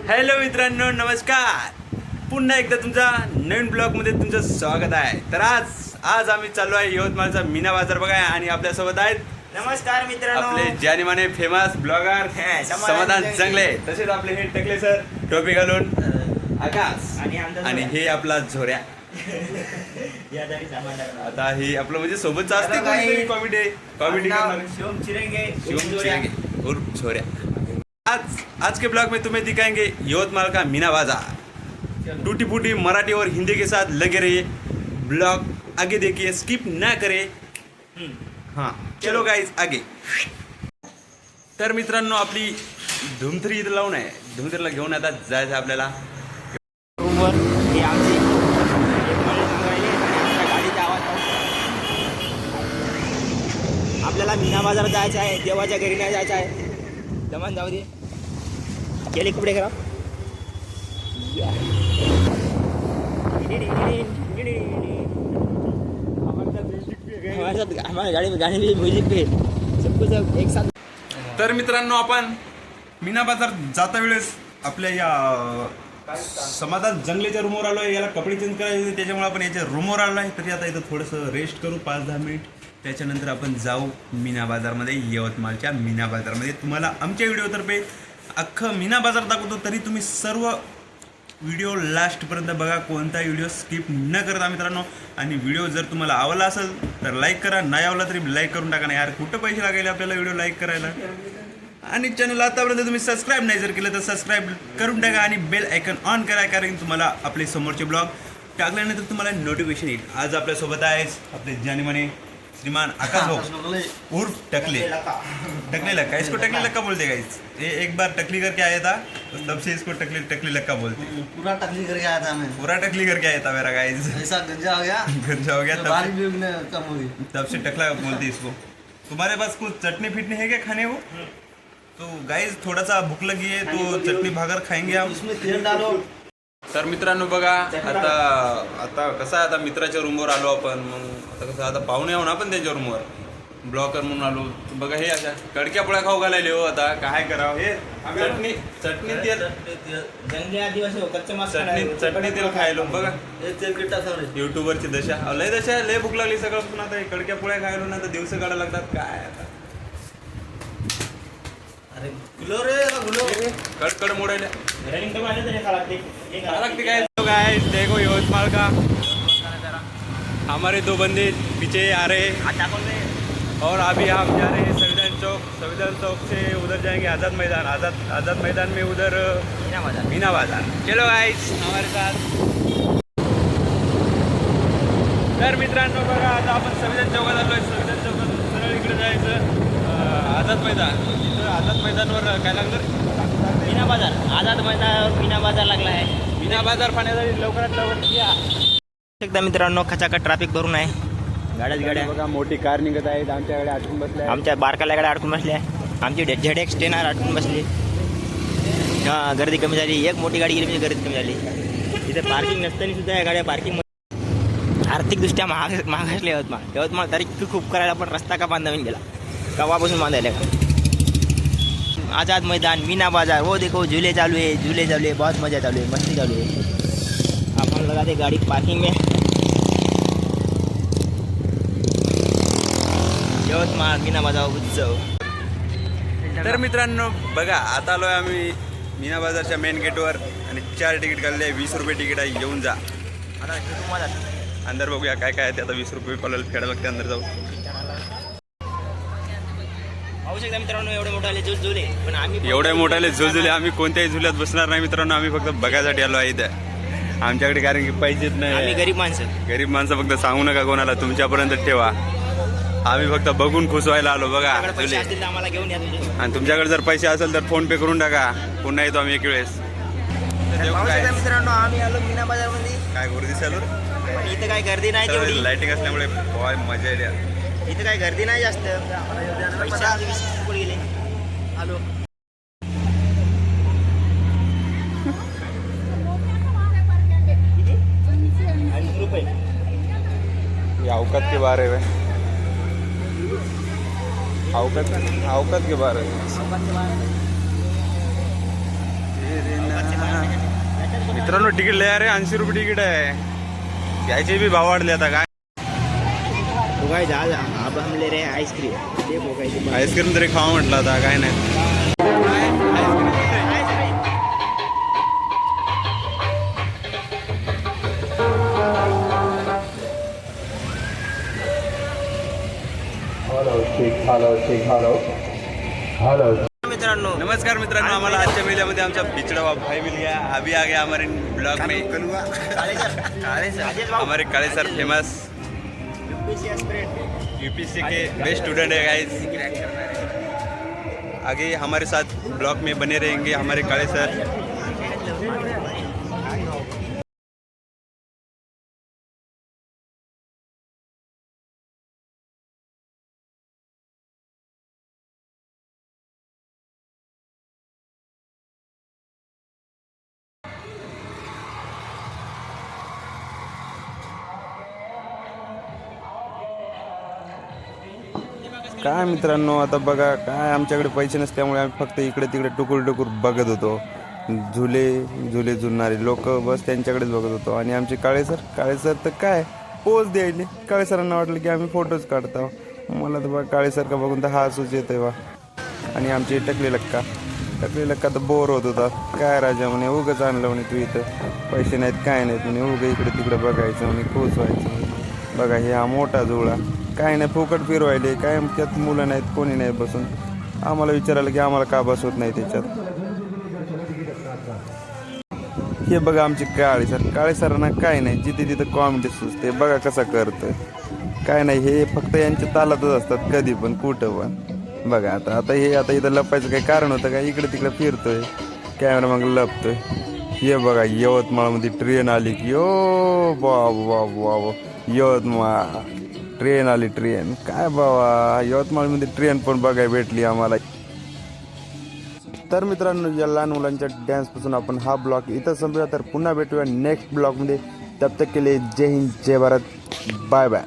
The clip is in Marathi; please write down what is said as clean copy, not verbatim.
हॅलो मित्रांनो, नमस्कार. पुन्हा एकदा तुमचा नवीन ब्लॉगमध्ये तुमचं स्वागत आहे. तर आज आम्ही चाललो आहे यवतमाळचा मीना बाजार बघाय आणि आपल्यासोबत आहेत नमस्कार मित्रांनो, आपले जानीमाने फेमस ब्लॉगर समाधान जंगले, तसेच आपले हे टकले सर टोपी घालून आकाश आणि हे आपला झोऱ्या. आता ही आपलं म्हणजे सोबतच असते कॉमेडी शिवम चिरेंगे उर्फ झोऱ्या. आज के ब्लॉग में तुम्हें दिखाएंगे यवतमाल का मीना बाजार. टूटी फूटी मराठी और हिंदी के साथ लगे रहिए. ब्लॉग आगे देखिए, स्किप ना करे. हां चलो गाइस आगे. तर मित्रांनो, आपली धुमथरी इथं लावून आहे. धुमथरीला घेऊन आता जायचं आपल्याला. रूमवर हे आमचे गाडीचा आवाज आपल्याला मीना बाजार जायचं आहे. देवाच्या घरी नाही जायचं आहे. दमन जाऊ दे, गेले कपडे करा. हमारे गाड़ी में गाने भी म्यूजिक पे सब कुछ एक साथ. तर मित्रांनो, आपण मीना बाजार जाता वेळेस आपल्या या समाधान जंगलेच्या रूमवर आलो आहे. याला कपडे चेंज करायचे होते, त्याच्यामुळे आपण याच्या रूमवर आलो आहे. तरी आता इथं थोडंसं रेस्ट करू 5-10 मिनिट. त्याच्यानंतर आपण जाऊ मीना बाजारमध्ये, यवतमाळच्या मीना बाजारमध्ये. तुम्हाला आमच्या व्हिडिओतर्फे अख्खं मीना बाजार दाखवतो, तरी तुम्ही सर्व व्हिडिओ लास्टपर्यंत बघा, कोणता व्हिडिओ स्किप न करता मित्रांनो. आणि व्हिडिओ जर तुम्हाला आवडला असेल तर लाईक करा, नाही आवडला तरी लाईक करून टाका. नाही यार, कुठं पैसे लागेल आपल्याला व्हिडिओ लाईक करायला. आणि चॅनल आतापर्यंत तुम्ही सबस्क्राईब नाही जर केलं तर सबस्क्राईब करून टाका आणि बेल आयकन ऑन करा, कारण तुम्हाला आपले समोरचे ब्लॉग टाकल्यानंतर तुम्हाला नोटिफिकेशन येईल. आज आपल्यासोबत आहेच आपले जानीमाने श्रीमान आकाश भाऊ उर्फ टकले लक्का. इसको टकले लक्का बोलते गाइस. ये एक बार टकली करके आया था, तो तब से इसको टकली लक्का बोलते. पूरा टकली करके आया था मैं. पूरा टकली करके आया था मेरा गाइस. ऐसा गंजा हो गया तब भी कम हो गई. से टकला बोलते इसको. तुम्हारे पास कुछ चटनी फिटनी है क्या खाने को? तो गाइस थोड़ा भूख लगी है तो चटनी भाकर खाएंगे हम. उसमें तेल डालो. तर मित्रांनो बघा, आता कसं आहे, आता मित्राच्या रूमवर आलो आपण. मग आता कसं, आता पाहुणे आहो ना आपण त्यांच्या रूमवर, ब्लॉकर म्हणून आलो. बघा हे अशा कडक्या पोळ्या खाऊ घालायले हो. आता काय करावं, हे चटणी तेल जंगली आदिवासी कच्चा मास चटणी तेल खायलो. बघा तेल युट्यूबरची दशा, लय भूक लागली सकाळपासून. आता हे कडक्या पोळ्या खायलो ना, तर दिवस काढायला लागतात. काय आता अरे गुलो रे गुलो कड मोडायला रनिंग तो आले तरी लागते काय. लोग आए देखो यवतमाल का, हमारे 2 बंदे पीछे आ रहे हैं. और अभी हम जा रहे हैं संविधान चौक से उधर जाएंगे आज़ाद मैदान में उधर मीना बाजार. चलो गाइस हमारे साथ. तर मित्रांनो बघा, आता आपण संविधान चौकात आलो आहे. संविधान चौकात सरळ इकडे जायचं आझाद मैदानवर काय लागलं, मीना बाजार. आझाद मैदान मीना बाजार लागला आहे. मीना बाजार पाहण्यासाठी लवकरात लवकर या. एकदा मित्रांनो, खचाखच ट्रॅफिक भरून आहे. गाड्या बघा, मोठी कार निघत आहेत. आमच्याकडे अडकून बसल्या, आमच्या बारकाल्या गाड्या अडकून बसल्या. आमची झेडेक्स टेनर अडकून बसली. हां, गर्दी कमी झाली. एक मोठी गाडी गेली म्हणजे गर्दी कमी झाली. इथे पार्किंग नसताना सुद्धा या गाड्या पार्किंग. आर्थिकदृष्ट्या महाग असले यवतमाळ तारीख खूप करायला, पण रस्ता का बांधा गेला, कवापासून बांधायला का. आज़ाद मैदान, मीना बाजार, वो देखो झूले चालू है, बहुत मज़ा चालू है, मस्ती चालू है. अपन लगाते गाड़ी पार्किंग में. यवतमाळ मीना बाजार उत्सव. तर मित्रांनो बघा, आता आलो आहे आम्ही मीना बाजारच्या मेन गेटवर आणि 4 तिकीट काढले. 20 रुपये तिकीट आहे, येऊन जा. आता अंदर बघूया काय काय आहे ते. आता 20 रुपये आपल्याला फेडायला लागते अंदर जाऊ. पाहू शकता मित्रांनो, एवढे मोठाले झुले, पण आम्ही एवढे मोठाले झुलझुले आम्ही कोणत्याही झुल्यात बसणार नाही मित्रांनो. आम्ही फक्त बघायसाठी आलो आहे इथं. आमच्याकडे कारण की पैसेच आम्ही नाही. गरीब माणसं फक्त सांगू नका कोणाला, तुमच्यापर्यंत ठेवा. आम्ही फक्त बघून खुश व्हायला आलो. बघा पैसे झुले. असतील तर आम्हाला घेऊन या तुझे. आणि तुमच्याकडे जर पैसे असेल तर फोन पे करून टाका. पुन्हा येतो आम्ही एक वेळेस. मित्रांनो, आम्ही आलो मीना बाजार मध्ये. काय गर्दी चालू, पण इथं काय गर्दी नाही तेवढी. लाइटिंग असल्यामुळे मजा येते. इथं काय गर्दी नाही जास्त. पैसे आमचे 20 रुपये गेले. आलो रुपये. ये औकात के बारे में, औकात के बारे में. मित्रांनो तिकीट लय अरे 80 रुपये तिकीट आहे. याचे बी भाव वाढले आता काय. तो काय जा अब हम ले रहे हैं आइसक्रीम. देखो कैसे आईस्क्रीम तरी खावा म्हटलं आता काय नाही. मित्रांनो नमस्कार मित्रांनो, आम्हाला आजच्या मेल्यामध्ये आमचा बिचड़ा भाई मिल गया. अभी आ गया हमारे ब्लॉग में हमारे काले सर फेमस यूपीसी के बेस्ट स्टूडेंट है गाइस. आगे हमारे साथ ब्लॉग में बने रहेंगे हमारे काले सर. काय मित्रांनो, आता बघा काय आमच्याकडे पैसे नसल्यामुळे आम्ही फक्त इकडे तिकडे टुकूर टुकूर बघत होतो. झुले झुलणारे लोक बस त्यांच्याकडेच बघत होतो. आणि आमचे काळे सर तर काय पोज द्यायले. काळे सरांना वाटलं की आम्ही फोटोज काढतो. मला तर बघा काळे सर का बघून तर हसूच येतोय बा. आणि आमचे टकले लक्का तर बोर होत होता. काय राजा म्हणे उगंच आणलं म्हणे तू इथं, पैसे नाहीत काय नाहीत म्हणे, उगं इकडे तिकडे बघायचं म्हणे, खुश व्हायचं. बघा हे हा मोठा जुळा काय नाही फुकट फिरवायले. काय त्यात मुलं नाहीत कोणी नाही बसून. आम्हाला विचारायला की आम्हाला का बसवत नाही त्याच्यात. हे बघा आमचे काळे सरांना काय नाही, जिथे तिथं कॉमेडी सुचते. बघा कसा करतोय काय नाही. हे फक्त यांच्या तालातच असतात कधी पण कुठं पण. बघा आता इथं लपायचं काही कारण होतं का, इकडे तिकडे फिरतोय कॅमेरा मग लपतोय. हे बघा यवतमाळमध्ये ट्रेन आली की ओ बाबा यवतमाळ ट्रेन आली. काय बाबा यवतमाळमध्ये ट्रेन पण बघायला भेटली आम्हाला. तर मित्रांनो, या लहान मुलांच्या डॅन्सपासून आपण हा ब्लॉग इथं संपूया. तर पुन्हा भेटूया नेक्स्ट ब्लॉगमध्ये. तब तक के लिए जय हिंद जय भारत, बाय बाय.